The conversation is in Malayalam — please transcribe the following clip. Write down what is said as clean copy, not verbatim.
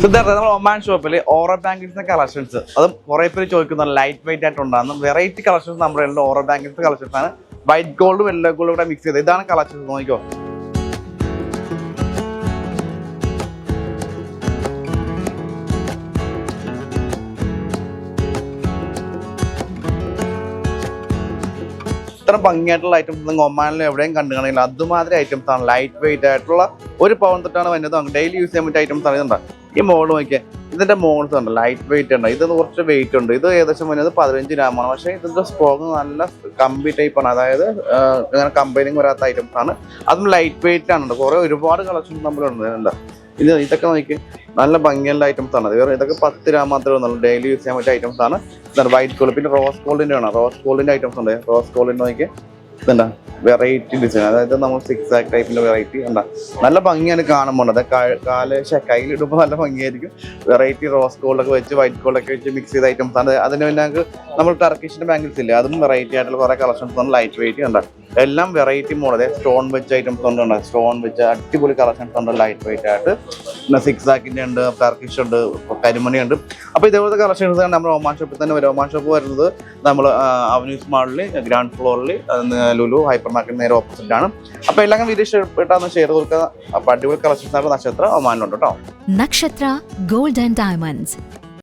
സിദ്ധാർത്ഥ, നമ്മൾ ഒമാൻ ഷോപ്പിൽ ഓറോ ബാങ്കിൾസിന്റെ കളക്ഷൻസ് അതും കുറെ പേര് ചോദിക്കുന്ന ലൈറ്റ് വെയിറ്റ് ആയിട്ടുണ്ടാകുന്ന വെറൈറ്റി കളക്ഷൻസ് നമ്മുടെ ഓറോ ബാങ്കിൾസ് കളക്ഷൻസ് ആണ്. വൈറ്റ് ഗോൾഡും യെല്ലോ ഗോൾഡും കൂടെ മിക്സ് ചെയ്ത് ഇതാണ് കളക്ഷൻസ്. നോക്കിക്കോ, ഇത്ര ഭംഗിയായിട്ടുള്ള ഐറ്റംസ് നിങ്ങൾ ഒമാനിൽ എവിടെയും കണ്ടു കാണില്ല. അതുമാതിരി ഐറ്റംസ് ആണ്. ലൈറ്റ് വെയിറ്റ് ആയിട്ടുള്ള ഒരു പവൻ തൊട്ടാണ് വരുന്നത്. ഡെയിലി യൂസ് ചെയ്യാൻ പറ്റിയ ഐറ്റംസ് ആണ്. ഇതുണ്ട് ഈ മോഡ് നോക്കിയാൽ, ഇതിന്റെ മോഡ്സ് ഉണ്ട്. ലൈറ്റ് വെയിറ്റ് ഉണ്ട്, ഇത് കുറച്ച് വെയിറ്റ് ഉണ്ട്. ഇത് ഏകദേശം വരുന്നത് 15 ഗ്രാമാണ്. പക്ഷേ ഇതിന്റെ സ്ട്രോങ് നല്ല കമ്പി ടൈപ്പ് ആണ്. അതായത് ഇങ്ങനെ കമ്പൈനിങ് വരാത്ത ഐറ്റംസ് ആണ്. അതും ലൈറ്റ് വെയിറ്റ് ആണ്. കുറെ ഒരുപാട് കളക്ഷൻസ് നമ്മളുണ്ട്. എന്താ ഇതൊക്കെ നോക്കി നല്ല ഭംഗിയുള്ള ഐറ്റംസ് ആണ്. ഇതൊക്കെ 10 ഗ്രാം മാത്രമേ ഉള്ളൂ. ഡെയിലി യൂസ് ചെയ്യാൻ പറ്റിയ ഐറ്റംസ് ആണ്. ഇതാണ് വൈറ്റ് ഗോൾഡ്. പിന്നെ റോസ് ഗോൾഡിന്റെ ആണ്. റോസ് ഗോൾഡിന്റെ ഐറ്റംസ് ഉണ്ട്. റോസ് ഗോൾഡിന്റെ നോക്കി ഇതുണ്ടാ വെറൈറ്റി ഡിസൈൻ. അതായത് നമ്മൾ 6 ആക്ക് ടൈപ്പിന്റെ വെറൈറ്റി ഉണ്ടാ നല്ല ഭംഗിയാണ് കാണുമ്പോൾ. അത് കയ്യിലിടുമ്പോൾ നല്ല ഭംഗിയായിരിക്കും. വെറൈറ്റി റോസ് ഗോൾഡ് ഒക്കെ വെച്ച് വൈറ്റ് ഗോൾഡ് ഒക്കെ വെച്ച് മിക്സ് ചെയ്ത ഐറ്റംസ് ആണ്. അതിന് പിന്നെ ഞങ്ങൾക്ക് നമ്മൾ ടർക്കിഷിന്റെ ബാങ്കിൾസ് ഇല്ലേ, അതും വെറൈറ്റി ആയിട്ടുള്ള കുറെ കളക്ഷൻസ് ആണ്. ലൈറ്റ് വെയിറ്റ് ഉണ്ട്. എല്ലാം വെറൈറ്റി മോഡൽ. സ്റ്റോൺ വെച്ച് ഐറ്റംസ് ഉണ്ട്. സ്റ്റോൺ വെച്ച് അടിപൊളി കളക്ഷൻസ് ഉണ്ട് ലൈറ്റ് വെയിറ്റ് ആയിട്ട്. പിന്നെ 6 ആക്കിന്റെ ഉണ്ട്, ടർക്കിഷ് ഉണ്ട്, കരിമണി ഉണ്ട്. അപ്പോൾ ഇതേപോലത്തെ കളക്ഷൻസ് നമ്മൾ ഒമാൻ ഷോപ്പിൽ തന്നെ വരും. ഒമാൻ ഷോപ്പ് വരുന്നത് നമ്മൾ അവന്യൂസ് മാളിൽ ഗ്രൗണ്ട് ഫ്ലോറിൽ ലുലു ഹൈപ്പർ മാർക്കറ്റ് നേരെ ഓപ്പോസിറ്റ് ആണ്. അപ്പോൾ എല്ലാം വീഡിയോ ഇഷ്ടപ്പെട്ടാന്ന് ഷെയർ കൊടുക്കുക. അപ്പോൾ അടിപൊളി കളക്ഷൻസ് ആണ് നക്ഷത്ര ഒമാനിലുണ്ട് കേട്ടോ. നക്ഷത്ര ഗോൾഡ് ആൻഡ് ഡയമണ്ട്സ്.